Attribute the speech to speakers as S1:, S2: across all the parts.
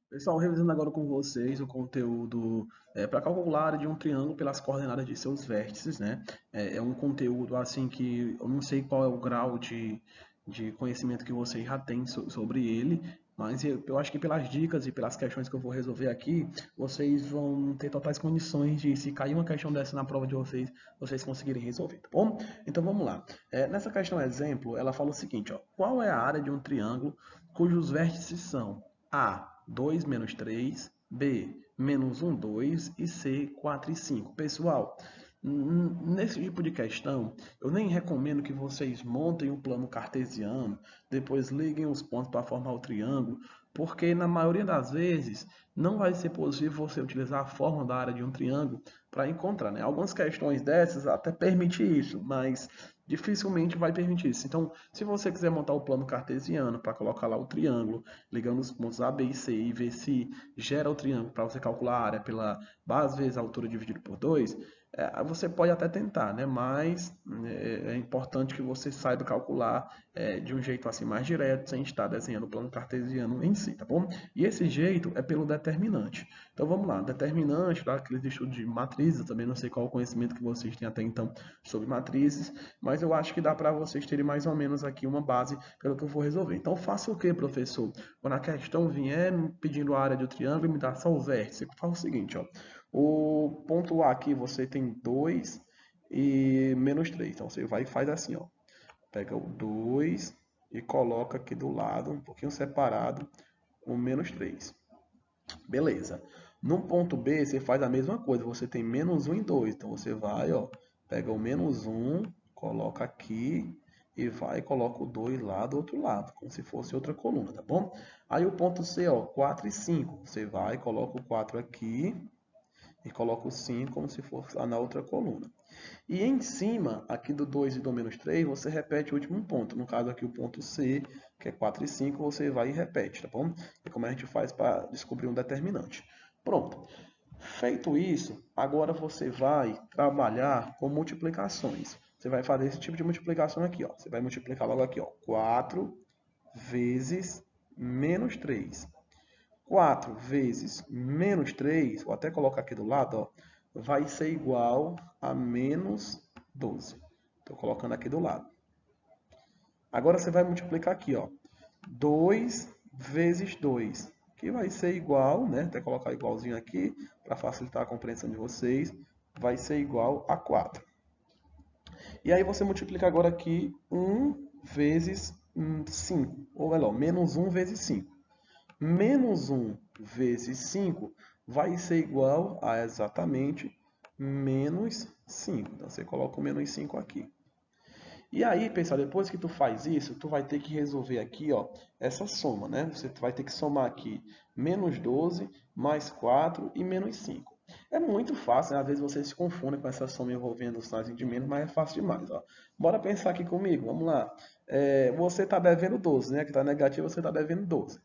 S1: Pessoal, revisando agora com vocês o conteúdo para calcular a área de um triângulo pelas coordenadas de seus vértices, né? É um conteúdo assim que eu não sei qual é o grau de conhecimento que vocês já têm sobre ele, mas eu acho que pelas dicas e pelas questões que eu vou resolver aqui, vocês vão ter totais condições de, se cair uma questão dessa na prova de vocês, vocês conseguirem resolver, tá bom? Então vamos lá. Nessa questão exemplo, ela fala o seguinte, ó, qual é a área de um triângulo cujos vértices são A, 2 menos 3, B, menos 1, 2 e C, 4 e 5. Pessoal, nesse tipo de questão, eu nem recomendo que vocês montem um plano cartesiano, depois liguem os pontos para formar o triângulo, porque na maioria das vezes não vai ser possível você utilizar a fórmula da área de um triângulo para encontrar, né? Algumas questões dessas até permitem isso, mas dificilmente vai permitir isso. Então, se você quiser montar o plano cartesiano para colocar lá o triângulo, ligando os pontos A, B e C e ver se gera o triângulo para você calcular a área pela base vezes a altura dividido por 2, você pode até tentar, né? Mas é importante que você saiba calcular de um jeito assim mais direto, sem estar desenhando o plano cartesiano em si, tá bom? E esse jeito é pelo determinante. Então vamos lá, determinante, tá? Aqueles estudos de matrizes, eu também não sei qual o conhecimento que vocês têm até então sobre matrizes, mas eu acho que dá para vocês terem mais ou menos aqui uma base pelo que eu vou resolver. Então faça o que, professor? Quando a questão vier pedindo a área do triângulo e me dá só o vértice, faz o seguinte, ó. O ponto A aqui você tem 2 e menos 3. Então você vai e faz assim, ó. Pega o 2 e coloca aqui do lado, um pouquinho separado, o menos 3. Beleza. No ponto B, você faz a mesma coisa. Você tem menos 1 e 2. Então você vai, ó, pega o menos 1, coloca aqui e vai e coloca o 2 lá do outro lado, como se fosse outra coluna, tá bom? Aí o ponto C, ó, 4 e 5. Você vai, coloca o 4 aqui e coloca o 5 como se fosse lá na outra coluna. E em cima, aqui do 2 e do menos 3, você repete o último ponto. No caso aqui o ponto C, que é 4 e 5, você vai e repete, tá bom? É como a gente faz para descobrir um determinante. Pronto. Feito isso, agora você vai trabalhar com multiplicações. Você vai fazer esse tipo de multiplicação aqui, ó. Você vai multiplicar logo aqui, ó. 4 vezes menos 3. 4 vezes menos 3, vou até colocar aqui do lado, ó, vai ser igual a menos 12. Estou colocando aqui do lado. Agora você vai multiplicar aqui, ó, 2 vezes 2, que vai ser igual, né? Até colocar igualzinho aqui, para facilitar a compreensão de vocês, vai ser igual a 4. E aí você multiplica agora aqui 1 vezes 5, ou melhor, menos 1 vezes 5. Menos 1 vezes 5 vai ser igual a exatamente menos 5. Então você coloca o menos 5 aqui. E aí, pessoal, depois que tu faz isso, tu vai ter que resolver aqui, ó, essa soma, né? Você vai ter que somar aqui menos 12 mais 4 e menos 5. É muito fácil, né? Às vezes vocês se confundem com essa soma envolvendo o sinais de menos, mas é fácil demais, ó. Bora pensar aqui comigo, vamos lá. Você está devendo 12, né? Que está negativo, você está devendo 12.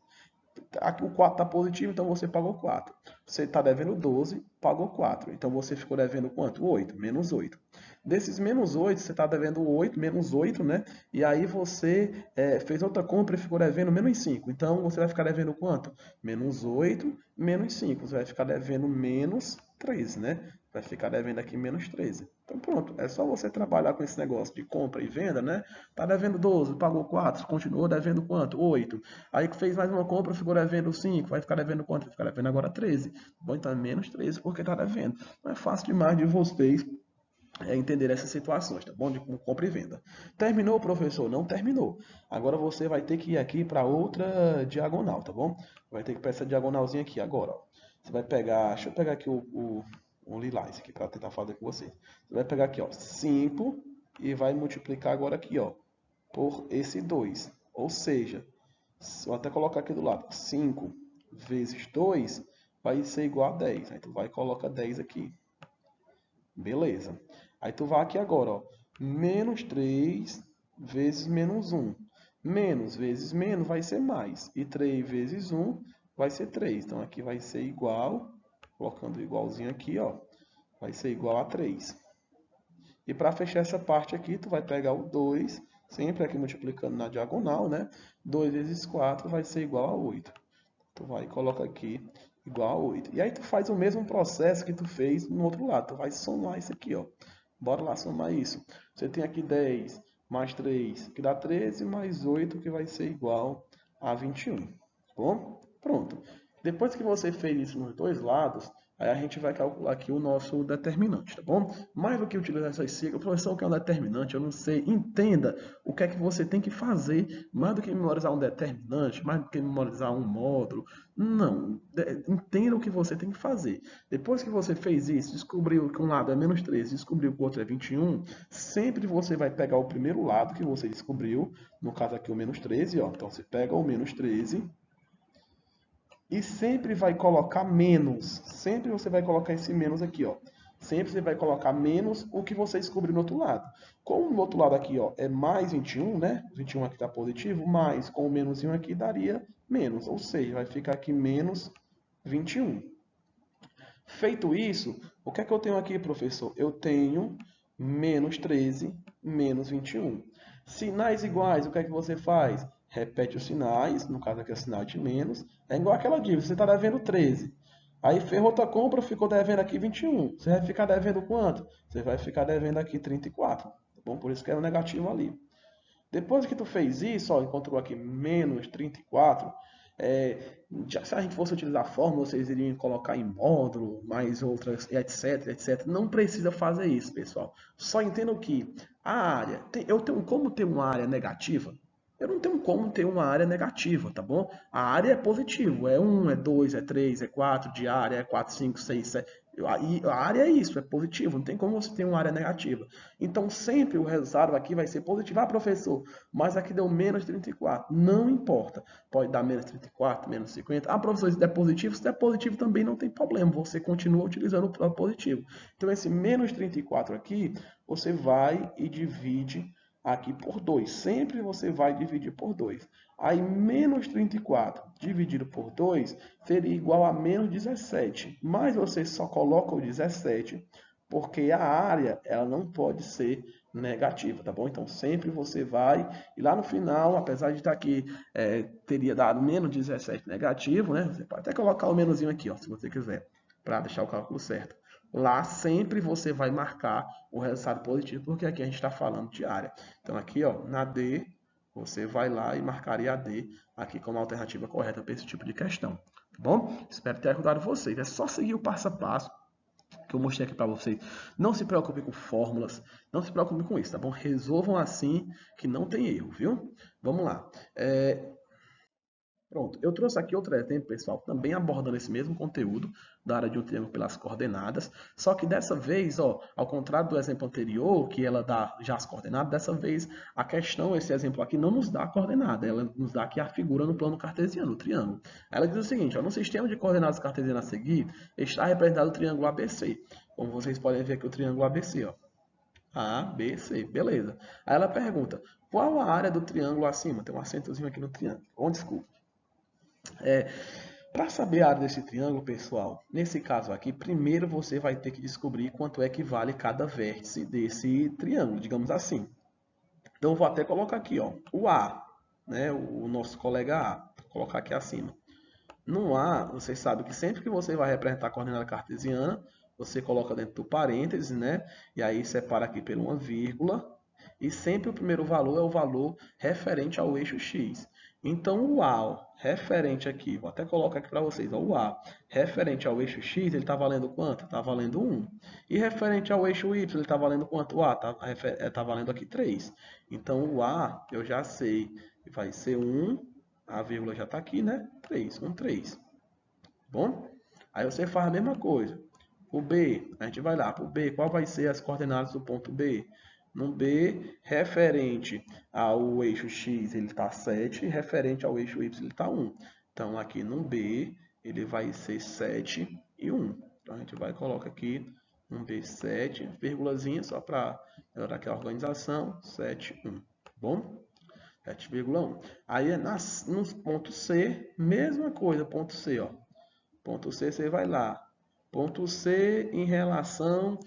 S1: Aqui o 4 está positivo, então você pagou 4. Você está devendo 12, pagou 4. Então você ficou devendo quanto? 8, menos 8. Desses menos 8, você está devendo 8, menos 8, né? E aí você fez outra compra e ficou devendo menos 5. Então você vai ficar devendo quanto? Menos 8, menos 5. Você vai ficar devendo menos 13, né? Vai ficar devendo aqui menos 13. Então pronto, é só você trabalhar com esse negócio de compra e venda, né? Tá devendo 12, pagou 4, continuou devendo quanto? 8. Aí que fez mais uma compra, ficou devendo 5, vai ficar devendo quanto? Vai ficar devendo agora 13. Bom, então é menos 13 porque está devendo. Não é fácil demais de vocês entender essas situações, tá bom? De compra e venda. Terminou, professor? Não terminou. Agora você vai ter que ir aqui para outra diagonal, tá bom? Vai ter que ir para essa diagonalzinha aqui agora, ó. Você vai pegar, deixa eu pegar aqui o lilás aqui para tentar fazer com vocês. Você vai pegar aqui, ó, 5 e vai multiplicar agora aqui, ó, por esse 2. Ou seja, vou até colocar aqui do lado. 5 vezes 2 vai ser igual a 10. Aí tu vai e coloca 10 aqui. Beleza. Aí tu vai aqui agora, ó. Menos 3 vezes menos 1. Menos vezes menos vai ser mais. E 3 vezes 1 vai ser 3. Então aqui vai ser igual, colocando igualzinho aqui, ó. Vai ser igual a 3. E para fechar essa parte aqui, tu vai pegar o 2, sempre aqui multiplicando na diagonal, né? 2 vezes 4 vai ser igual a 8. Tu tu vai e coloca aqui igual a 8. E aí tu faz o mesmo processo que tu fez no outro lado. Tu vai somar isso aqui, ó. Bora lá somar isso. Você tem aqui 10 mais 3, que dá 13, mais 8, que vai ser igual a 21. Tá bom? Pronto. Depois que você fez isso nos dois lados, aí a gente vai calcular aqui o nosso determinante, tá bom? Mais do que utilizar essas siglas, professor, o que é um determinante? Eu não sei. Entenda o que é que você tem que fazer, mais do que memorizar um determinante, mais do que memorizar um módulo. Não. Entenda o que você tem que fazer. Depois que você fez isso, descobriu que um lado é menos 13, descobriu que o outro é 21, sempre você vai pegar o primeiro lado que você descobriu, no caso aqui o menos 13, ó. Então você pega o menos 13 e sempre vai colocar menos. Sempre você vai colocar esse menos aqui, ó. Sempre você vai colocar menos o que você descobriu no outro lado. Como no outro lado aqui, ó, é mais 21, né? 21 aqui está positivo, mais com o menos aqui daria menos. Ou seja, vai ficar aqui menos 21. Feito isso, o que é que eu tenho aqui, professor? Eu tenho menos 13, menos 21. Sinais iguais, o que é que você faz? Repete os sinais, no caso aqui é o sinal de menos. É igual aquela dívida, você está devendo 13. Aí ferrou tua compra, ficou devendo aqui 21. Você vai ficar devendo quanto? Você vai ficar devendo aqui 34. Tá bom? Por isso que era o negativo ali. Depois que tu fez isso, ó, encontrou aqui menos 34, se a gente fosse utilizar a fórmula, vocês iriam colocar em módulo, mais outras, etc, etc. Não precisa fazer isso, pessoal. Só entendam que a área, eu tenho como ter uma área negativa? Eu não tenho como ter uma área negativa, tá bom? A área é positivo, é 1, é 2, é 3, é 4 de área, é 4, 5, 6, 7. A área é isso, é positivo, não tem como você ter uma área negativa. Então sempre o resultado aqui vai ser positivo. Ah, professor, mas aqui deu menos 34. Não importa. Pode dar menos 34, menos 50. Ah, professor, se der positivo, se der positivo também não tem problema. Você continua utilizando o positivo. Então esse menos 34 aqui, você vai e divide aqui por 2. Sempre você vai dividir por 2. Aí menos 34 dividido por 2 seria igual a menos 17. Mas você só coloca o 17 porque a área ela não pode ser negativa, tá bom? Então sempre você vai, e lá no final, apesar de estar aqui, teria dado menos 17 negativo, né? Você pode até colocar o menuzinho aqui, ó, se você quiser, para deixar o cálculo certo. Lá sempre você vai marcar o resultado positivo, porque aqui a gente está falando de área. Então aqui, ó, na D, você vai lá e marcaria a D aqui como alternativa correta para esse tipo de questão. Tá bom? Espero ter ajudado vocês. É só seguir o passo a passo que eu mostrei aqui para vocês. Não se preocupe com fórmulas, não se preocupe com isso, tá bom? Resolvam assim que não tem erro, viu? Vamos lá. Pronto, eu trouxe aqui outro exemplo, pessoal, também abordando esse mesmo conteúdo da área de um triângulo pelas coordenadas, só que dessa vez, ó, ao contrário do exemplo anterior, que ela dá já as coordenadas, dessa vez a questão, esse exemplo aqui, não nos dá a coordenada, ela nos dá aqui a figura no plano cartesiano, o triângulo. Ela diz o seguinte, ó, no sistema de coordenadas cartesianas a seguir, está representado o triângulo ABC. Como vocês podem ver aqui o triângulo ABC, ó. A, B, C, beleza. Aí ela pergunta, qual a área do triângulo acima? Tem um acentozinho aqui no triângulo. Desculpa. Para saber a área desse triângulo, pessoal, nesse caso aqui, primeiro você vai ter que descobrir quanto é que vale cada vértice desse triângulo, digamos assim. Então, eu vou até colocar aqui, ó, o A, né, o nosso colega A, vou colocar aqui acima. No A, você sabe que sempre que você vai representar a coordenada cartesiana, você coloca dentro do parênteses, né, e aí separa aqui por uma vírgula, e sempre o primeiro valor é o valor referente ao eixo X. Então, o A, ó, referente aqui, vou até colocar aqui para vocês, ó, o A, referente ao eixo X, ele está valendo quanto? Está valendo 1. E referente ao eixo Y, ele está valendo quanto? O A está valendo aqui 3. Então, o A, eu já sei que vai ser 1, a vírgula já está aqui, né? 3, 1, 3. Bom? Aí você faz a mesma coisa. O B, a gente vai lá. Para o B, qual vai ser as coordenadas do ponto B? No B, referente ao eixo X, ele está 7, referente ao eixo Y, ele está 1. Então, aqui no B, ele vai ser 7 e 1. Então, a gente vai colocar aqui um B7, vírgulazinha, só para melhorar aqui a organização, 7, 1. Bom? 7,1. Aí, no ponto C, mesma coisa, ponto C, ó. Ponto C, você vai lá. Ponto C em relação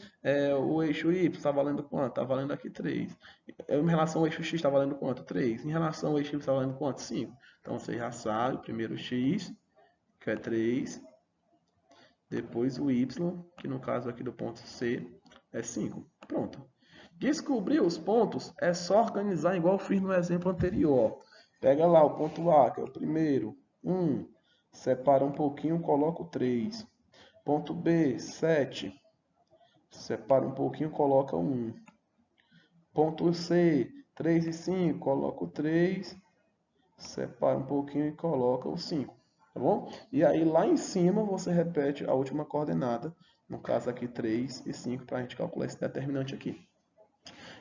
S1: ao eixo Y, está valendo quanto? Está valendo aqui 3. Em relação ao eixo X, está valendo quanto? 3. Em relação ao eixo Y, está valendo quanto? 5. Então, você já sabe, primeiro X, que é 3, depois o y, que no caso aqui do ponto C, é 5. Pronto. Descobrir os pontos é só organizar igual eu fiz no exemplo anterior. Pega lá o ponto A, que é o primeiro, 1, separa um pouquinho, coloca o 3. Ponto B, 7, separa um pouquinho, coloca o 1. Ponto C, 3 e 5, coloca o 3, separa um pouquinho e coloca o 5. Tá bom? E aí lá em cima você repete a última coordenada, no caso aqui 3 e 5, para a gente calcular esse determinante aqui.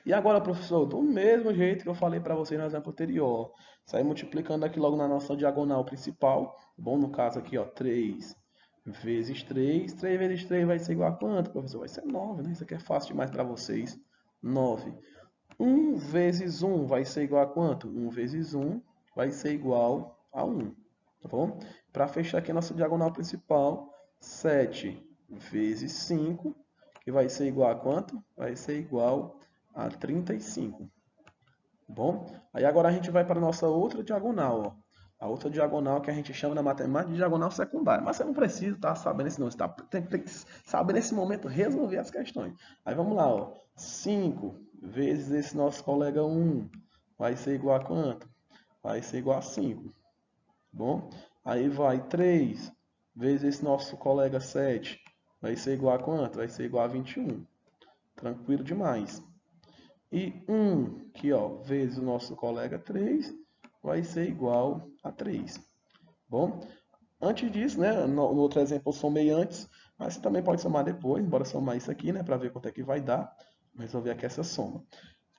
S1: E agora, professor, do mesmo jeito que eu falei para vocês no exemplo anterior, sair multiplicando aqui logo na nossa diagonal principal. Bom, no caso aqui, ó, 3 vezes 3. 3 vezes 3 vai ser igual a quanto, professor? Vai ser 9, né? Isso aqui é fácil demais para vocês. 9. 1 vezes 1 vai ser igual a quanto? 1 vezes 1 vai ser igual a 1. Tá bom? Para fechar aqui a nossa diagonal principal, 7 vezes 5, que vai ser igual a quanto? Vai ser igual a 35. Bom, aí agora a gente vai para a nossa outra diagonal, ó. A outra diagonal que a gente chama na matemática de diagonal secundária. Mas você não precisa estar sabendo isso não. Você tem que saber nesse momento resolver as questões. Aí vamos lá, ó. 5 vezes esse nosso colega 1 vai ser igual a quanto? Vai ser igual a 5. Bom, aí vai 3 vezes esse nosso colega 7 vai ser igual a quanto? Vai ser igual a 21. Tranquilo demais. E 1 aqui, ó, vezes o nosso colega 3 vai ser igual a 3. Bom, antes disso, né, no outro exemplo eu somei antes, mas você também pode somar depois, bora somar isso aqui, né, para ver quanto é que vai dar. Vou resolver aqui essa soma.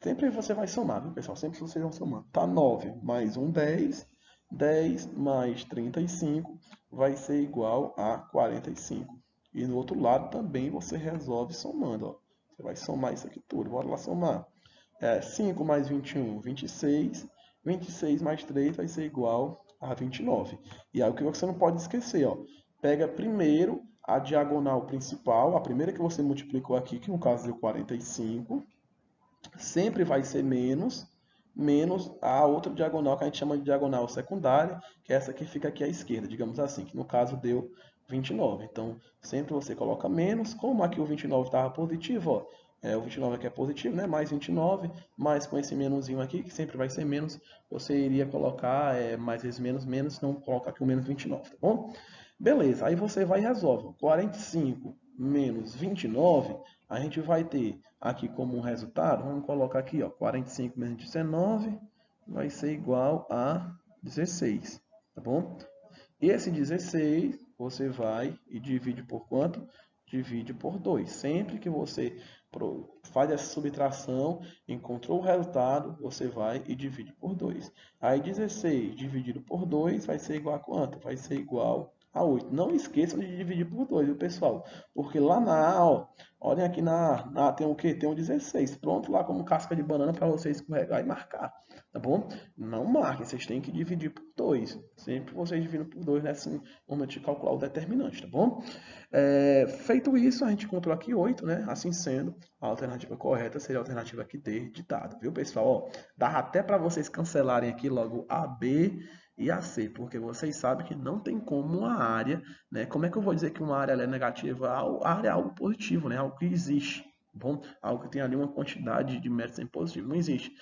S1: Sempre você vai somar, viu, pessoal? Sempre vocês vão somar. Tá 9 mais 1, 10. 10 mais 35 vai ser igual a 45. E no outro lado também você resolve somando, ó. Você vai somar isso aqui tudo. Bora lá somar. 5 mais 21, 26. 26 mais 3 vai ser igual a 29. E aí o que você não pode esquecer, ó. Pega primeiro a diagonal principal, a primeira que você multiplicou aqui, que no caso deu 45. Sempre vai ser menos a outra diagonal que a gente chama de diagonal secundária, que é essa que fica aqui à esquerda, digamos assim, que no caso deu 29. Então, sempre você coloca menos, como aqui o 29 estava positivo, ó, o 29 aqui é positivo, né? Mais 29, mais com esse menuzinho aqui, que sempre vai ser menos, você iria colocar mais vezes menos, não coloca aqui o menos 29, tá bom? Beleza, aí você vai e resolve. 45 menos 29, a gente vai ter aqui como um resultado, vamos colocar aqui, ó, 45 menos 19 vai ser igual a 16, tá bom? Esse 16 você vai e divide por quanto? Divide por 2. Sempre que você faz essa subtração, encontrou o resultado, você vai e divide por 2. Aí 16 dividido por 2 vai ser igual a quanto? Vai ser igual a 8. Não esqueçam de dividir por 2, viu, pessoal? Porque lá na A, ó, olhem aqui na A tem o quê? Tem um 16. Pronto lá como casca de banana para você escorregar e marcar, tá bom? Não marquem, vocês têm que dividir por 2. Sempre vocês dividem por 2 nesse momento de calcular o determinante, tá bom? Feito isso, a gente encontrou aqui 8, né? Assim sendo, a alternativa correta seria a alternativa aqui D de dado, viu, pessoal? Ó, dá até para vocês cancelarem aqui logo a B e a C, porque vocês sabem que não tem como uma área, né? Como é que eu vou dizer que uma área é negativa? A área é algo positivo, né? Algo que existe. Bom, algo que tem ali uma quantidade de metros em positivo. Não existe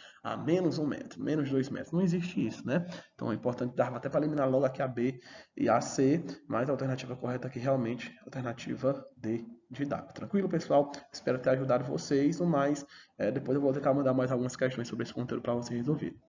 S1: menos 1 metro, menos 2 metros. Não existe isso, né? Então é importante dar até para eliminar logo aqui a B e a C, mas a alternativa correta aqui realmente é a alternativa D de dado. Tranquilo, pessoal? Espero ter ajudado vocês. No mais, depois eu vou tentar mandar mais algumas questões sobre esse conteúdo para vocês resolverem.